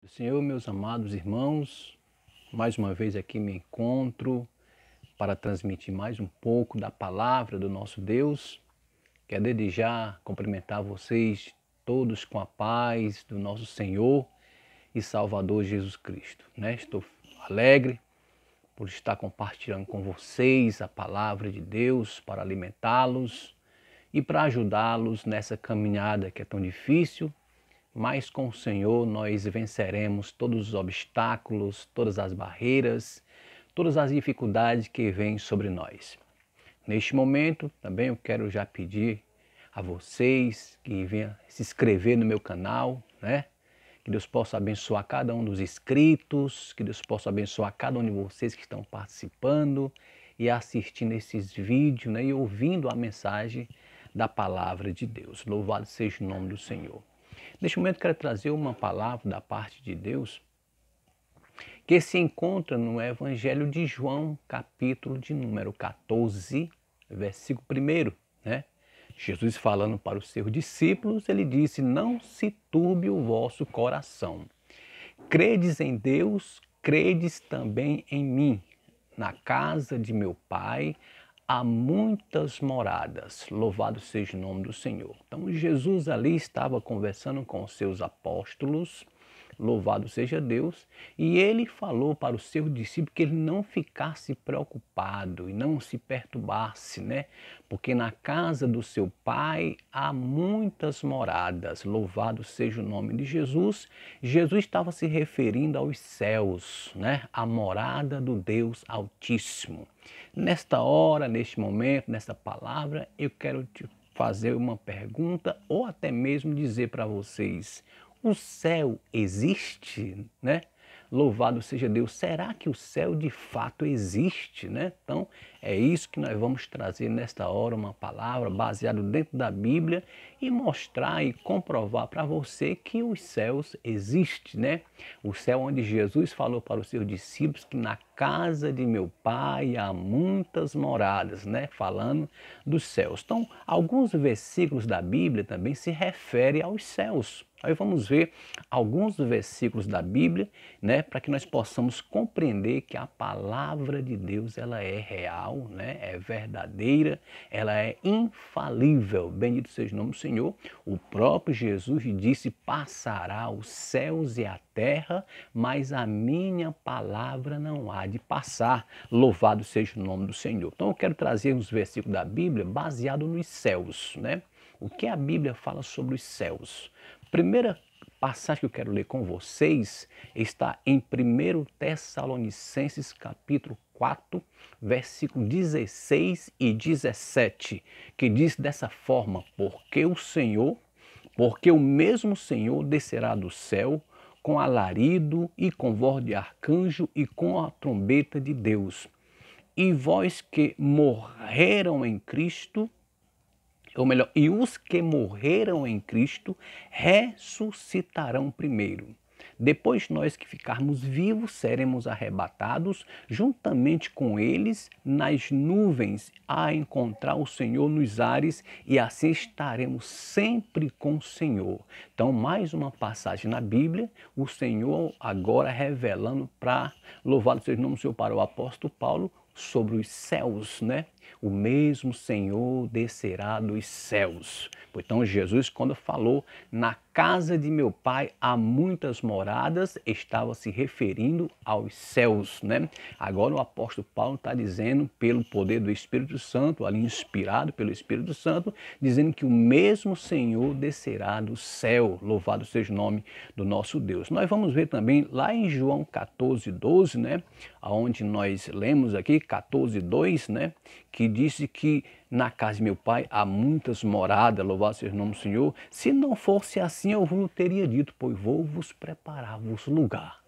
Senhor, meus amados irmãos, mais uma vez aqui me encontro para transmitir mais um pouco da palavra do nosso Deus. Quero desde já cumprimentar vocês todos com a paz do nosso Senhor e Salvador Jesus Cristo. Estou alegre por estar compartilhando com vocês a palavra de Deus para alimentá-los e para ajudá-los nessa caminhada que é tão difícil. Mas com o Senhor nós venceremos todos os obstáculos, todas as barreiras, todas as dificuldades que vêm sobre nós. Neste momento também eu quero já pedir a vocês que venham se inscrever no meu canal, Que Deus possa abençoar cada um dos inscritos, que Deus possa abençoar cada um de vocês que estão participando e assistindo esses vídeos, e ouvindo a mensagem da palavra de Deus. Louvado seja o nome do Senhor. Neste momento quero trazer uma palavra da parte de Deus que se encontra no Evangelho de João, capítulo de número 14, versículo 1, Jesus falando para os seus discípulos, ele disse: não se turbe o vosso coração. Credes em Deus, credes também em mim. Na casa de meu Pai há muitas moradas. Louvado seja o nome do Senhor. Então Jesus ali estava conversando com os seus apóstolos, louvado seja Deus, e ele falou para os seus discípulos que ele não ficasse preocupado e não se perturbasse, Porque na casa do seu Pai há muitas moradas. Louvado seja o nome de Jesus. Jesus estava se referindo aos céus, A morada do Deus Altíssimo. Nesta hora, neste momento, nesta palavra, eu quero te fazer uma pergunta ou até mesmo dizer para vocês: o céu existe, Louvado seja Deus. Será que o céu de fato existe, Então, é isso que nós vamos trazer nesta hora, uma palavra baseada dentro da Bíblia e mostrar e comprovar para você que os céus existem, O céu onde Jesus falou para os seus discípulos que na casa de meu Pai há muitas moradas, Falando dos céus. Então, alguns versículos da Bíblia também se referem aos céus. Aí vamos ver alguns versículos da Bíblia, para que nós possamos compreender que a palavra de Deus ela é real, é verdadeira, ela é infalível. Bendito seja o nome do Senhor. O próprio Jesus disse: passará os céus e a terra, mas a minha palavra não há de passar. Louvado seja o nome do Senhor. Então eu quero trazer uns versículos da Bíblia baseados nos céus, O que a Bíblia fala sobre os céus? Primeira passagem que eu quero ler com vocês está em 1 Tessalonicenses capítulo 4, versículo 16 e 17, que diz dessa forma: porque o mesmo Senhor descerá do céu com alarido e com voz de arcanjo e com a trombeta de Deus. E vós que morreram em Cristo, ou melhor, e os que morreram em Cristo ressuscitarão primeiro. Depois nós que ficarmos vivos seremos arrebatados juntamente com eles nas nuvens a encontrar o Senhor nos ares, e assim estaremos sempre com o Senhor. Então, mais uma passagem na Bíblia, o Senhor agora revelando para, louvado seja o nome do Senhor, para o apóstolo Paulo, sobre os céus, O mesmo Senhor descerá dos céus. Então Jesus, quando falou na casa de meu Pai há muitas moradas, estava se referindo aos céus, Agora o apóstolo Paulo está dizendo, pelo poder do Espírito Santo, ali inspirado pelo Espírito Santo, dizendo que o mesmo Senhor descerá do céu. Louvado seja o nome do nosso Deus. Nós vamos ver também lá em João 14, 12, Onde nós lemos aqui, 14, 2, que disse que na casa de meu Pai há muitas moradas, louvado seja o nome do Senhor. Se não fosse assim, eu vos teria dito, pois vou vos preparar-vos lugar,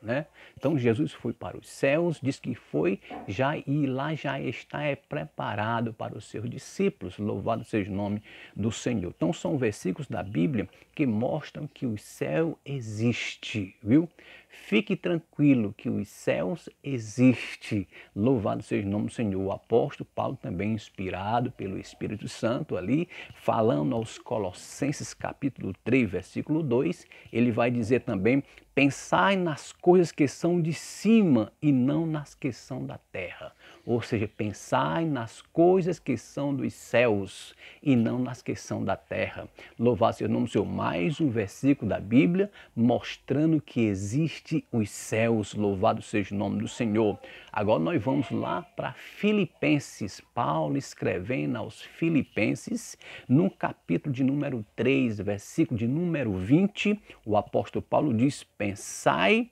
Então Jesus foi para os céus, diz que foi já, e lá já está preparado para os seus discípulos, louvado seja o nome do Senhor. Então são versículos da Bíblia que mostram que o céu existe, viu? Fique tranquilo que os céus existem. Louvado seja o nome do Senhor. O apóstolo Paulo, também inspirado pelo Espírito Santo ali, falando aos Colossenses capítulo 3, versículo 2, ele vai dizer também: pensai nas coisas que são de cima e não nas que são da terra. Ou seja, pensai nas coisas que são dos céus e não nas que são da terra. Louvado seja o nome do Senhor. Mais um versículo da Bíblia mostrando que existe os céus. Louvado seja o nome do Senhor. Agora nós vamos lá para Filipenses. Paulo escrevendo aos Filipenses, no capítulo de número 3, versículo de número 20, o apóstolo Paulo diz: pensai,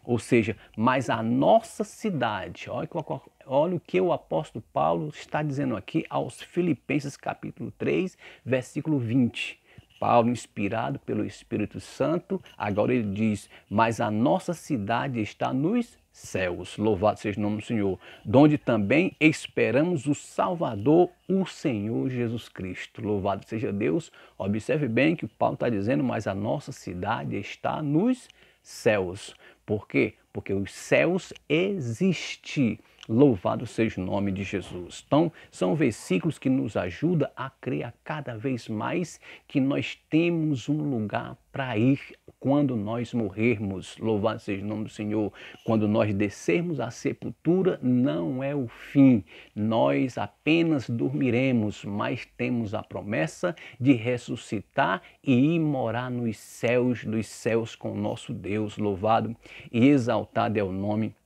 ou seja, mas a nossa cidade, olha o que o apóstolo Paulo está dizendo aqui aos Filipenses capítulo 3, versículo 20. Paulo, inspirado pelo Espírito Santo, agora ele diz: mas a nossa cidade está nos céus, louvado seja o nome do Senhor, donde também esperamos o Salvador, o Senhor Jesus Cristo. Louvado seja Deus. Observe bem que o Paulo está dizendo: mas a nossa cidade está nos céus. Por quê? Porque os céus existem. Louvado seja o nome de Jesus. Então, são versículos que nos ajudam a crer cada vez mais que nós temos um lugar para ir quando nós morrermos. Louvado seja o nome do Senhor. Quando nós descermos à sepultura, não é o fim. Nós apenas dormiremos, mas temos a promessa de ressuscitar e ir morar nos céus dos céus com o nosso Deus. Louvado e exaltado é o nome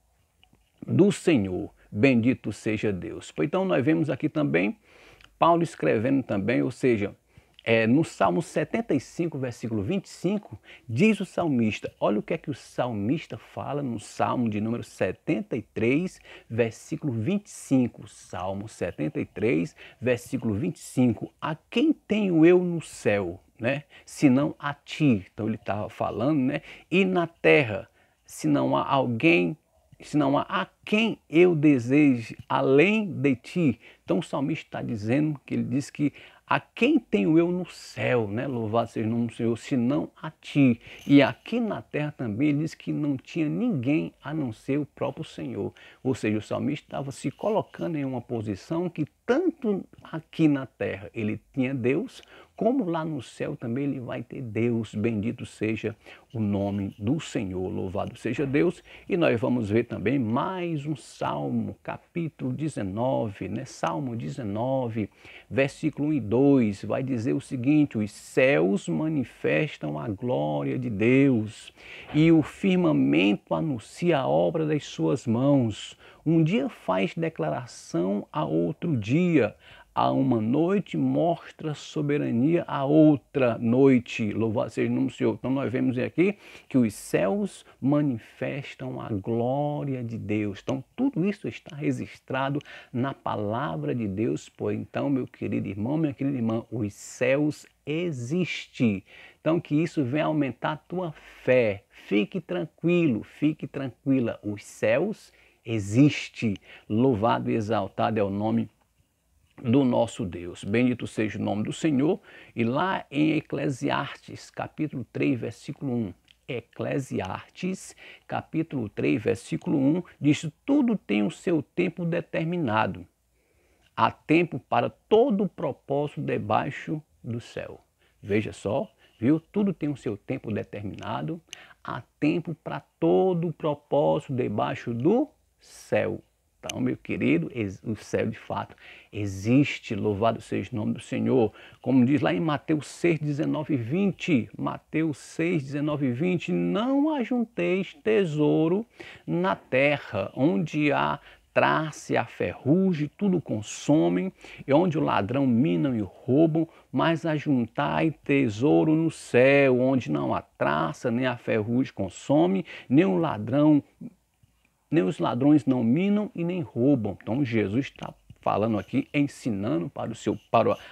do Senhor. Bendito seja Deus. Então nós vemos aqui também Paulo escrevendo também, ou seja, no Salmo 75, versículo 25, diz o salmista, olha o que é que o salmista fala no Salmo de número 73, versículo 25. Salmo 73, versículo 25. A quem tenho eu no céu, né? Senão a ti. Então ele estava falando, né? E na terra, se não há alguém, se não há a quem eu deseje além de ti. Então o salmista está dizendo, que ele diz que a quem tenho eu no céu, né? Louvado seja o nome do Senhor, senão a ti. E aqui na terra também ele diz que não tinha ninguém a não ser o próprio Senhor. Ou seja, o salmista estava se colocando em uma posição que tanto aqui na terra ele tinha Deus, como lá no céu também ele vai ter Deus. Bendito seja o nome do Senhor, louvado seja Deus. E nós vamos ver também mais um Salmo, capítulo 19, né? Salmo 19, versículo 1 e 2, vai dizer o seguinte: os céus manifestam a glória de Deus e o firmamento anuncia a obra das suas mãos. Um dia faz declaração a outro dia, a uma noite mostra soberania a outra noite. Louvado seja o nome do Senhor. Então nós vemos aqui que os céus manifestam a glória de Deus. Então tudo isso está registrado na palavra de Deus. Pois então, meu querido irmão, minha querida irmã, os céus existem. Então que isso venha aumentar a tua fé. Fique tranquilo, fique tranquila. Os céus existem. Louvado e exaltado é o nome do nosso Deus. Bendito seja o nome do Senhor. E lá em Eclesiastes, capítulo 3, versículo 1, Eclesiastes, capítulo 3, versículo 1, diz: tudo tem o seu tempo determinado. Há tempo para todo o propósito debaixo do céu. Veja só, viu? Tudo tem o seu tempo determinado. Há tempo para todo o propósito debaixo do céu. Então, meu querido, o céu de fato existe, louvado seja o nome do Senhor. Como diz lá em Mateus 6, 19 e 20, Mateus 6, 19 e 20, não ajunteis tesouro na terra, onde há traça e a ferrugem, tudo consomem, e onde o ladrão minam e roubam, mas ajuntai tesouro no céu, onde não há traça, nem a ferrugem consome, nem os ladrões não minam e nem roubam. Então Jesus está falando aqui, ensinando para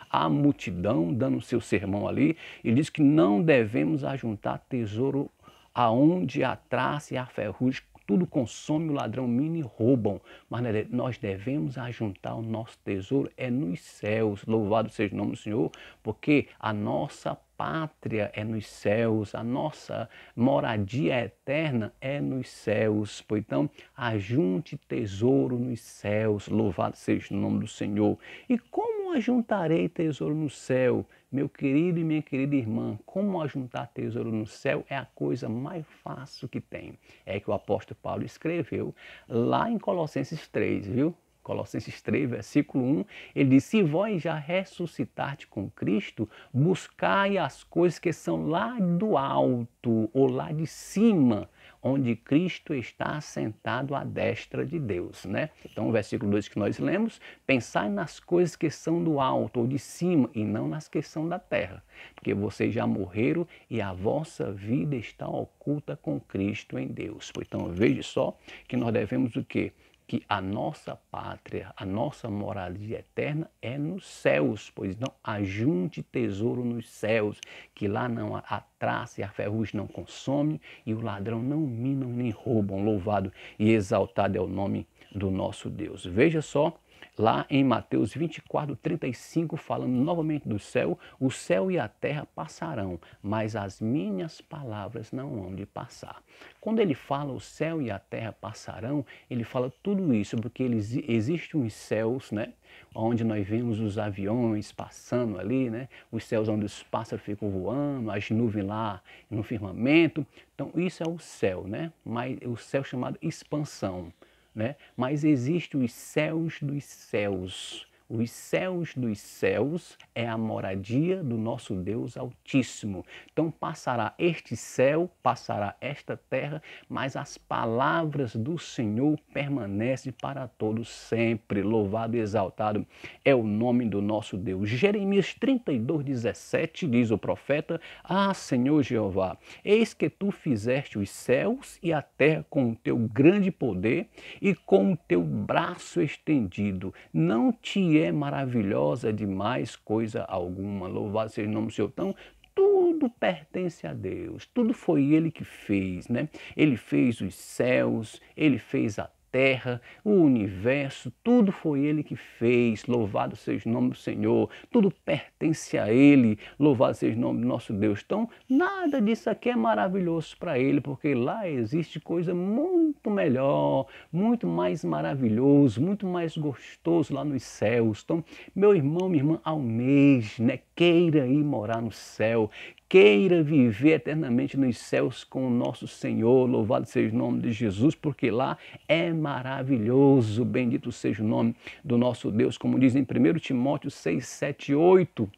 a multidão, dando o seu sermão ali, e diz que não devemos ajuntar tesouro aonde a traça e a ferrugem tudo consome, o ladrão mina e roubam, mas nós devemos ajuntar o nosso tesouro nos céus. Louvado seja o nome do Senhor, porque a nossa pátria é nos céus, a nossa moradia eterna é nos céus. Então, ajunte tesouro nos céus, louvado seja o nome do Senhor. E como ajuntarei tesouro no céu? Meu querido e minha querida irmã, como ajuntar tesouro no céu é a coisa mais fácil que tem. É que o apóstolo Paulo escreveu lá em Colossenses 3, viu? Colossenses 3, versículo 1, ele diz: se vós já ressuscitastes com Cristo, buscai as coisas que são lá do alto, ou lá de cima, onde Cristo está assentado à destra de Deus, né? Então, o versículo 2 que nós lemos: pensai nas coisas que são do alto, ou de cima, e não nas que são da terra, porque vocês já morreram e a vossa vida está oculta com Cristo em Deus. Então, veja só que nós devemos o quê? Que a nossa pátria, a nossa moradia eterna é nos céus, pois não ajunte tesouro nos céus, que lá não a traça e a ferrugem não consome, e o ladrão não minam nem roubam. Louvado e exaltado é o nome do nosso Deus. Veja só, lá em Mateus 24, 35, falando novamente do céu: o céu e a terra passarão, mas as minhas palavras não hão de passar. Quando ele fala o céu e a terra passarão, ele fala tudo isso porque existem os céus, né, onde nós vemos os aviões passando ali, né, os céus onde os pássaros ficam voando, as nuvens lá no firmamento. Então isso é o céu, né, mas o céu chamado expansão. Né? Mas existem os céus dos céus. Os céus dos céus é a moradia do nosso Deus Altíssimo. Então passará este céu, passará esta terra, mas as palavras do Senhor permanecem para todos sempre. Louvado e exaltado é o nome do nosso Deus. Jeremias 32, 17 diz o profeta: ah, Senhor Jeová, eis que tu fizeste os céus e a terra com o teu grande poder e com o teu braço estendido. Não te é maravilhosa demais coisa alguma. Louvado seja o nome do Senhor. Então, tudo pertence a Deus, tudo foi Ele que fez, né? Ele fez os céus, Ele fez a terra, o universo, tudo foi Ele que fez. Louvado seja o nome do Senhor, tudo pertence a Ele. Louvado seja o nome do nosso Deus. Então, nada disso aqui é maravilhoso para Ele, porque lá existe coisa muito melhor, muito mais maravilhoso, muito mais gostoso lá nos céus. Então, meu irmão, minha irmã, almeje, né? Queira ir morar no céu, queira viver eternamente nos céus com o nosso Senhor. Louvado seja o nome de Jesus, porque lá é maravilhoso. Bendito seja o nome do nosso Deus, como diz em 1 Timóteo 6, 7, 8.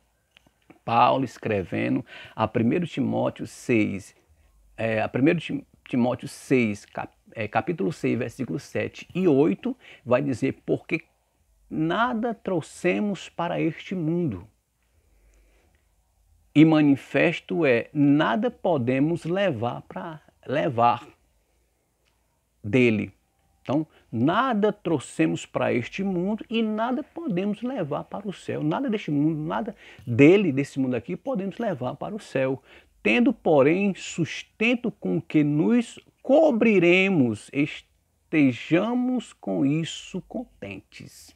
Paulo escrevendo a 1 Timóteo 6, Timóteo 6, capítulo 6, versículos 7 e 8, vai dizer: porque nada trouxemos para este mundo, e manifesto é, nada podemos levar dele. Então, nada trouxemos para este mundo e nada podemos levar para o céu. Nada deste mundo, nada dele, desse mundo aqui, podemos levar para o céu. Tendo, porém, sustento com que nos cobriremos, estejamos com isso contentes.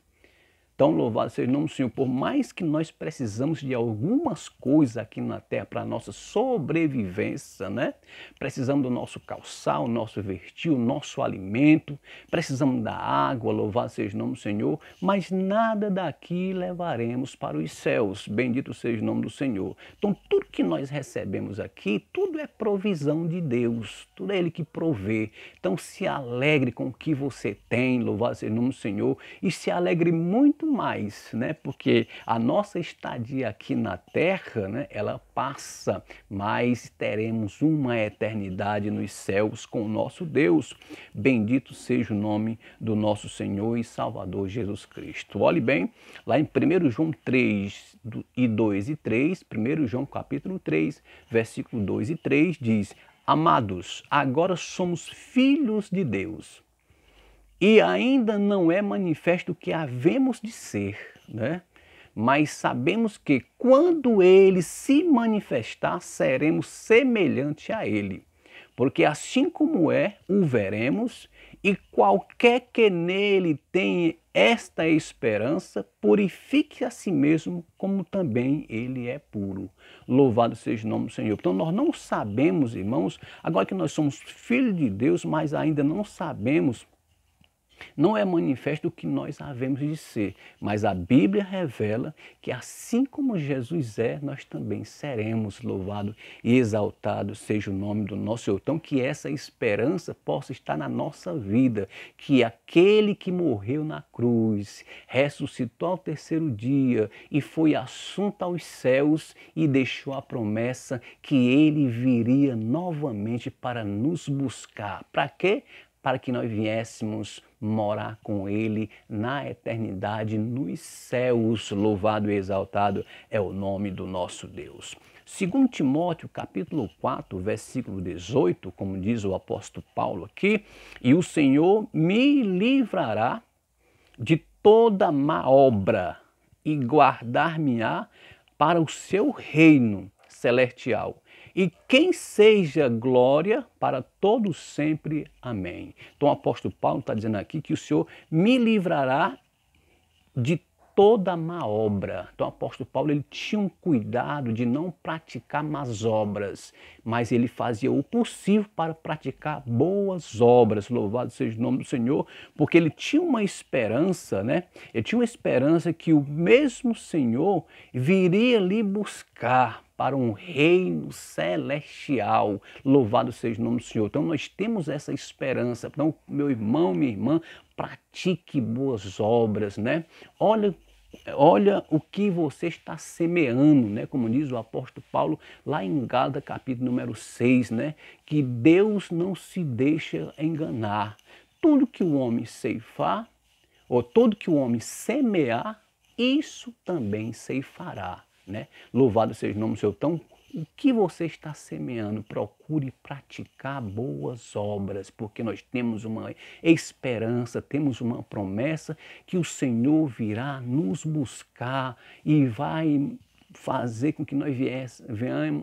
Então, louvado seja o nome do Senhor. Por mais que nós precisamos de algumas coisas aqui na terra para a nossa sobrevivência, né? Precisamos do nosso calçar, o nosso vestir, o nosso alimento, precisamos da água, louvado seja o nome do Senhor, mas nada daqui levaremos para os céus. Bendito seja o nome do Senhor. Então, tudo que nós recebemos aqui, tudo é provisão de Deus, tudo é Ele que provê. Então, se alegre com o que você tem, louvado seja o nome do Senhor, e se alegre muito mais, né? Porque a nossa estadia aqui na terra, né, ela passa, mas teremos uma eternidade nos céus com o nosso Deus. Bendito seja o nome do nosso Senhor e Salvador Jesus Cristo. Olhe bem, lá em 1 João 3, 2 e 3, 1 João capítulo 3, versículo 2 e 3 diz: amados, agora somos filhos de Deus, e ainda não é manifesto o que havemos de ser, né? Mas sabemos que quando Ele se manifestar, seremos semelhantes a Ele, porque assim como é, o veremos, e qualquer que nele tenha esta esperança, purifique a si mesmo, como também ele é puro. Louvado seja o nome do Senhor. Então nós não sabemos, irmãos, agora que nós somos filhos de Deus, mas ainda não sabemos. Não é manifesto o que nós havemos de ser, mas a Bíblia revela que assim como Jesus é, nós também seremos. Louvado e exaltado seja o nome do nosso Senhor. Então que essa esperança possa estar na nossa vida, que aquele que morreu na cruz, ressuscitou ao terceiro dia e foi assunto aos céus e deixou a promessa que ele viria novamente para nos buscar. Para quê? Para que nós viéssemos morar com Ele na eternidade, nos céus. Louvado e exaltado é o nome do nosso Deus. Segundo Timóteo, capítulo 4, versículo 18, como diz o apóstolo Paulo aqui, e o Senhor me livrará de toda má obra e guardar-me-á para o seu reino celestial. E quem seja glória para todos sempre. Amém. Então o apóstolo Paulo está dizendo aqui que o Senhor me livrará de toda má obra. Então o apóstolo Paulo ele tinha um cuidado de não praticar más obras, mas ele fazia o possível para praticar boas obras. Louvado seja o nome do Senhor, porque ele tinha uma esperança, né? Ele tinha uma esperança que o mesmo Senhor viria lhe buscar para um reino celestial. Louvado seja o nome do Senhor. Então nós temos essa esperança. Então, meu irmão, minha irmã, pratique boas obras, né? Olha o que você está semeando, né? Como diz o apóstolo Paulo lá em Gálatas capítulo número 6, né? Que Deus não se deixa enganar. Tudo que o homem ceifar, ou tudo que o homem semear, isso também ceifará. Né? Louvado seja o nome do Senhor. Então, o que você está semeando? Procure praticar boas obras, porque nós temos uma esperança, temos uma promessa que o Senhor virá nos buscar e vai fazer com que nós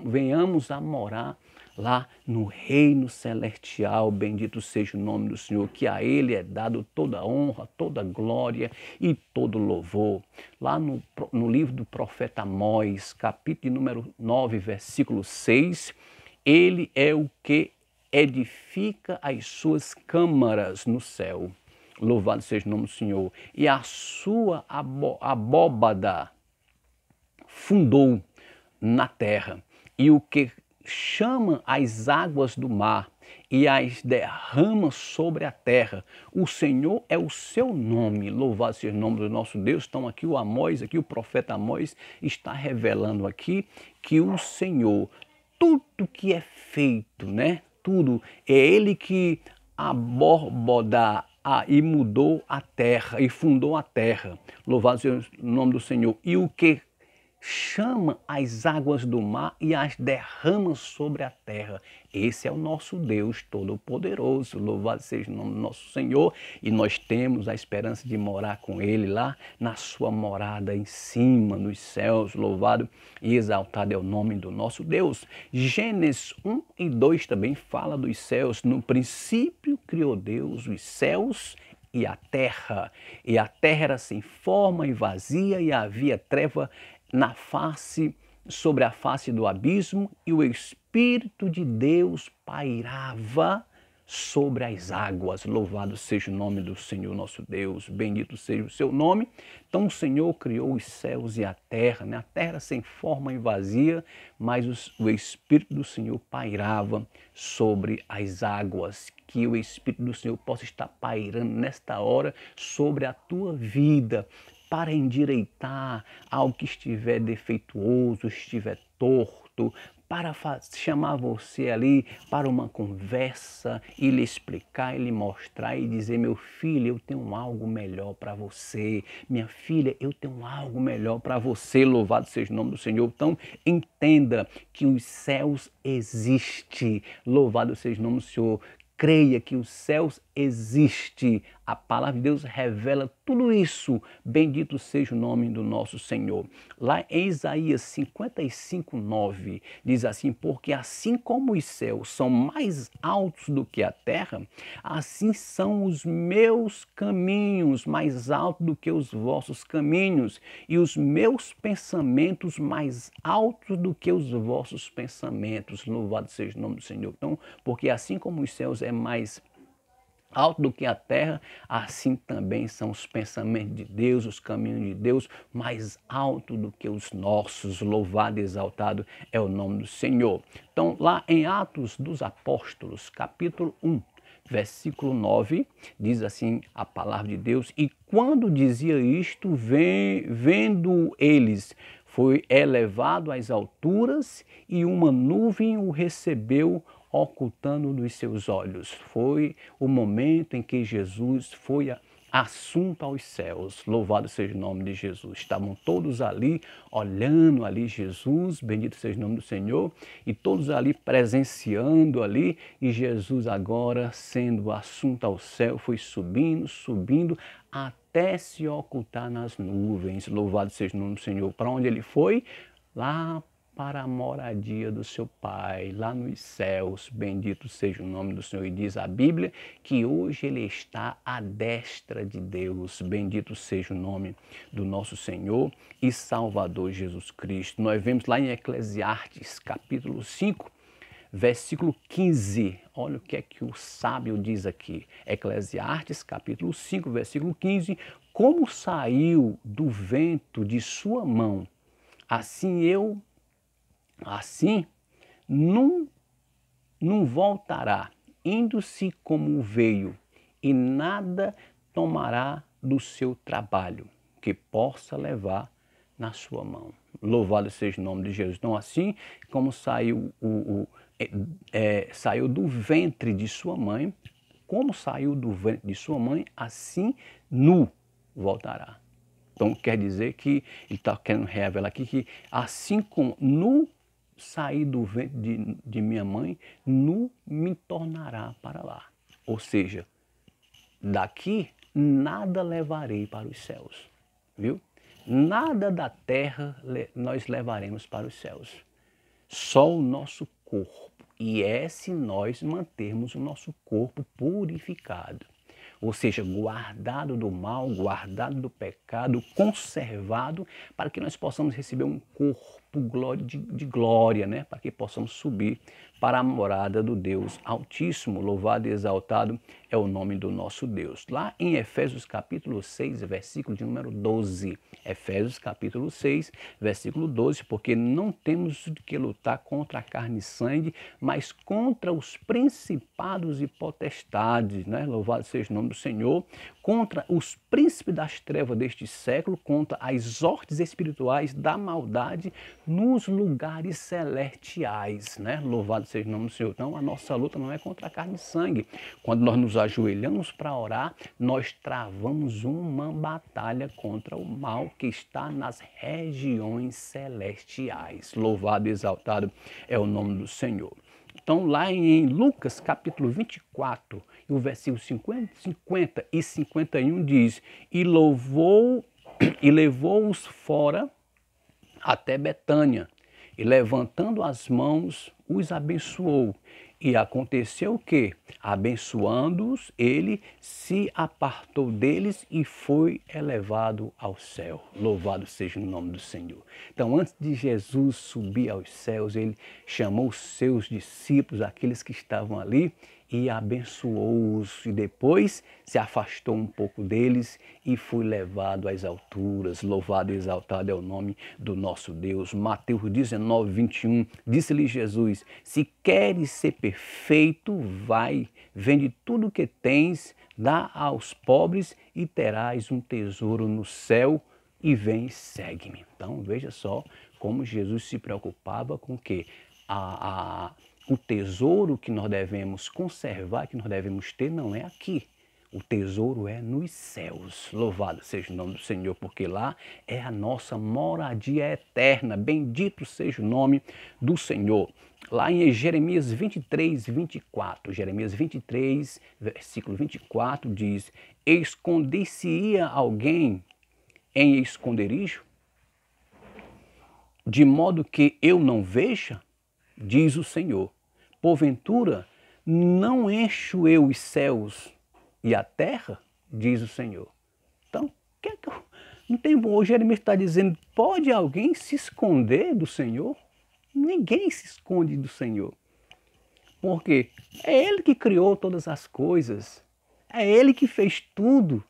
venhamos a morar lá no reino celestial. Bendito seja o nome do Senhor, que a Ele é dado toda honra, toda glória e todo louvor. Lá no livro do profeta Amós, capítulo número 9, versículo 6, ele é o que edifica as suas câmaras no céu. Louvado seja o nome do Senhor. E a sua abóbada fundou na terra. E o que chama as águas do mar e as derrama sobre a terra. O Senhor é o seu nome. Louvado seja o nome do nosso Deus. Então aqui o Amós, aqui o profeta Amós está revelando aqui que o Senhor, tudo que é feito, né? Tudo, é Ele que aborda e mudou a terra e fundou a terra. Louvado seja o nome do Senhor. E o que chama as águas do mar e as derrama sobre a terra. Esse é o nosso Deus Todo-Poderoso. Louvado seja o nome do nosso Senhor. E nós temos a esperança de morar com Ele lá na sua morada em cima, nos céus. Louvado e exaltado é o nome do nosso Deus. Gênesis 1 e 2 também fala dos céus. No princípio criou Deus os céus e a terra era sem forma e vazia, e havia treva sobre a face do abismo, e o Espírito de Deus pairava sobre as águas. Louvado seja o nome do Senhor nosso Deus, bendito seja o seu nome. Então o Senhor criou os céus e a terra, né? A terra sem forma e vazia, mas o Espírito do Senhor pairava sobre as águas. Que o Espírito do Senhor possa estar pairando nesta hora sobre a tua vida, para endireitar algo que estiver defeituoso, estiver torto, para chamar você ali para uma conversa e lhe explicar, e lhe mostrar e dizer: meu filho, eu tenho algo melhor para você. Minha filha, eu tenho algo melhor para você. Louvado seja o nome do Senhor. Então, entenda que os céus existem. Louvado seja o nome do Senhor. Creia que os céus existe. A palavra de Deus revela tudo isso. Bendito seja o nome do nosso Senhor. Lá em Isaías 55:9 diz assim: porque assim como os céus são mais altos do que a terra, assim são os meus caminhos mais altos do que os vossos caminhos, e os meus pensamentos mais altos do que os vossos pensamentos. Louvado seja o nome do Senhor. Então, porque assim como os céus é mais alto do que a terra, assim também são os pensamentos de Deus, os caminhos de Deus, mais alto do que os nossos. Louvado e exaltado é o nome do Senhor. Então, lá em Atos dos Apóstolos, capítulo 1, versículo 9, diz assim a palavra de Deus: e quando dizia isto, vendo eles, foi elevado às alturas e uma nuvem o recebeu, ocultando dos seus olhos. Foi o momento em que Jesus foi assunto aos céus. Louvado seja o nome de Jesus. Estavam todos ali, olhando ali Jesus, bendito seja o nome do Senhor, e todos ali presenciando ali, e Jesus agora sendo assunto ao céu, foi subindo, subindo, até se ocultar nas nuvens. Louvado seja o nome do Senhor. Para onde ele foi? Lá para a moradia do seu Pai, lá nos céus. Bendito seja o nome do Senhor. E diz a Bíblia que hoje ele está à destra de Deus. Bendito seja o nome do nosso Senhor e Salvador Jesus Cristo. Nós vemos lá em Eclesiastes, capítulo 5, versículo 15. Olha o que é que o sábio diz aqui. Eclesiastes, capítulo 5, versículo 15. Como saiu do vento de sua mão, assim não voltará, indo-se como veio, e nada tomará do seu trabalho que possa levar na sua mão. Louvado seja o nome de Jesus. Então, assim como saiu saiu do ventre de sua mãe, como saiu do ventre de sua mãe, assim nu voltará. Então, quer dizer que ele está querendo revelar aqui que assim como nu saí do ventre de minha mãe, nu me tornará para lá. Ou seja, daqui nada levarei para os céus, viu? Nada da terra nós levaremos para os céus. Só o nosso corpo. E é se nós mantermos o nosso corpo purificado. Ou seja, guardado do mal, guardado do pecado, conservado, para que nós possamos receber um corpo de glória, né? Para que possamos subir para a morada do Deus Altíssimo. Louvado e exaltado é o nome do nosso Deus. Lá em Efésios capítulo 6, versículo de número 12. Efésios capítulo 6, versículo 12, porque não temos de que lutar contra a carne e sangue, mas contra os principados e potestades, né? Louvado seja o nome do Senhor, contra os príncipes das trevas deste século, contra as hortes espirituais da maldade nos lugares celestiais, né? Louvado seja o nome do Senhor. Então, a nossa luta não é contra a carne e sangue. Quando nós nos ajoelhamos para orar, nós travamos uma batalha contra o mal que está nas regiões celestiais. Louvado e exaltado é o nome do Senhor. Então, lá em Lucas, capítulo 24, e o versículo 50 e 51 diz: e levou-os fora até Betânia, e levantando as mãos, os abençoou. E aconteceu que, abençoando-os, ele se apartou deles e foi elevado ao céu. Louvado seja o nome do Senhor. Então, antes de Jesus subir aos céus, ele chamou os seus discípulos, aqueles que estavam ali, e abençoou-os, e depois se afastou um pouco deles e foi levado às alturas. Louvado e exaltado é o nome do nosso Deus. Mateus 19, 21, disse-lhe Jesus: se queres ser perfeito, vai, vende tudo o que tens, dá aos pobres e terás um tesouro no céu, e vem e segue-me. Então, veja só como Jesus se preocupava com o quê? O tesouro que nós devemos conservar, que nós devemos ter, não é aqui. O tesouro é nos céus. Louvado seja o nome do Senhor, porque lá é a nossa moradia eterna. Bendito seja o nome do Senhor. Lá em Jeremias 23, 24, Jeremias 23, versículo 24 diz: esconder-se-ia alguém em esconderijo, de modo que eu não veja, diz o Senhor. Porventura, não encho eu os céus e a terra, diz o Senhor. Então, que é que eu... não tem... O Jeremias está dizendo, pode alguém se esconder do Senhor? Ninguém se esconde do Senhor. Porque é Ele que criou todas as coisas. É Ele que fez tudo.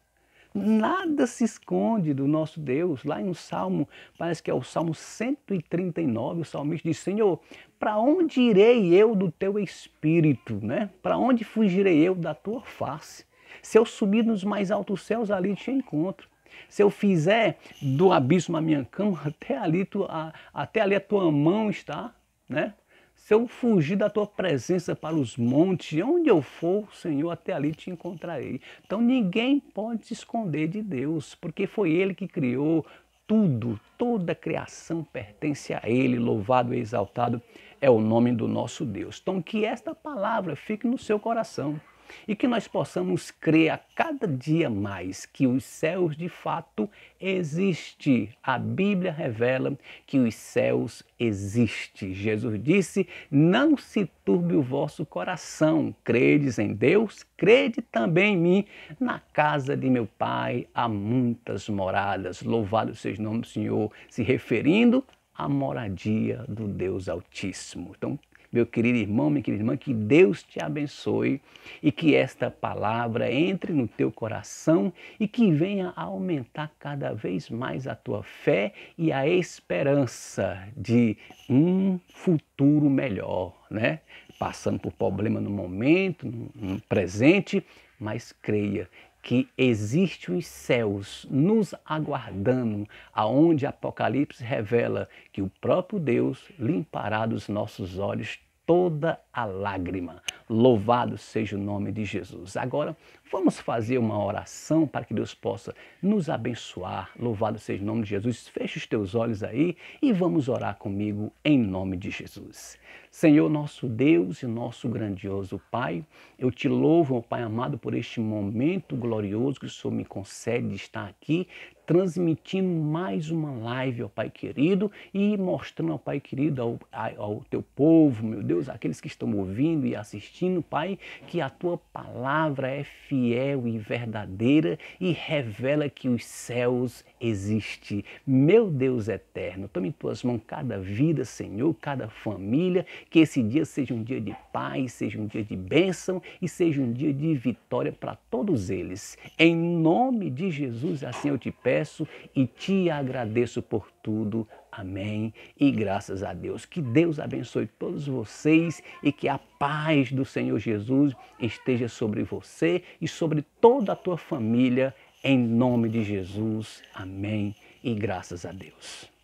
Nada se esconde do nosso Deus. Lá em um salmo, parece que é o Salmo 139, o salmista diz: Senhor, para onde irei eu do teu espírito, né? Para onde fugirei eu da tua face? Se eu subir nos mais altos céus, ali te encontro. Se eu fizer do abismo a minha cama, até ali a tua mão está, né? Se eu fugir da tua presença para os montes, onde eu for, Senhor, até ali te encontrarei. Então ninguém pode se esconder de Deus, porque foi Ele que criou tudo, toda a criação pertence a Ele, louvado e exaltado é o nome do nosso Deus. Então que esta palavra fique no seu coração e que nós possamos crer a cada dia mais que os céus de fato existem. A Bíblia revela que os céus existem. Jesus disse: não se turbe o vosso coração, credes em Deus, crede também em mim. Na casa de meu Pai há muitas moradas. Louvado seja o nome do Senhor, se referindo à moradia do Deus Altíssimo. Então, meu querido irmão, minha querida irmã, que Deus te abençoe e que esta palavra entre no teu coração e que venha a aumentar cada vez mais a tua fé e a esperança de um futuro melhor, né? Passando por problema no momento, no presente, mas creia que existem os céus nos aguardando, aonde Apocalipse revela que o próprio Deus limpará dos nossos olhos toda a lágrima. Louvado seja o nome de Jesus. Agora, vamos fazer uma oração para que Deus possa nos abençoar. Louvado seja o nome de Jesus. Feche os teus olhos aí e vamos orar comigo em nome de Jesus. Senhor, nosso Deus e nosso grandioso Pai, eu te louvo, ó Pai amado, por este momento glorioso que o Senhor me concede de estar aqui, transmitindo mais uma live, ó Pai querido, e mostrando, ó Pai querido, ao teu povo, meu Deus, aqueles que estão ouvindo e assistindo, Pai, que a tua palavra é fiel e verdadeira e revela que os céus existem. Meu Deus eterno, tome em tuas mãos cada vida, Senhor, cada família, que esse dia seja um dia de paz, seja um dia de bênção e seja um dia de vitória para todos eles. Em nome de Jesus, assim eu te peço e te agradeço por tudo. Amém. E graças a Deus. Que Deus abençoe todos vocês e que a paz do Senhor Jesus esteja sobre você e sobre toda a tua família. Em nome de Jesus. Amém. E graças a Deus.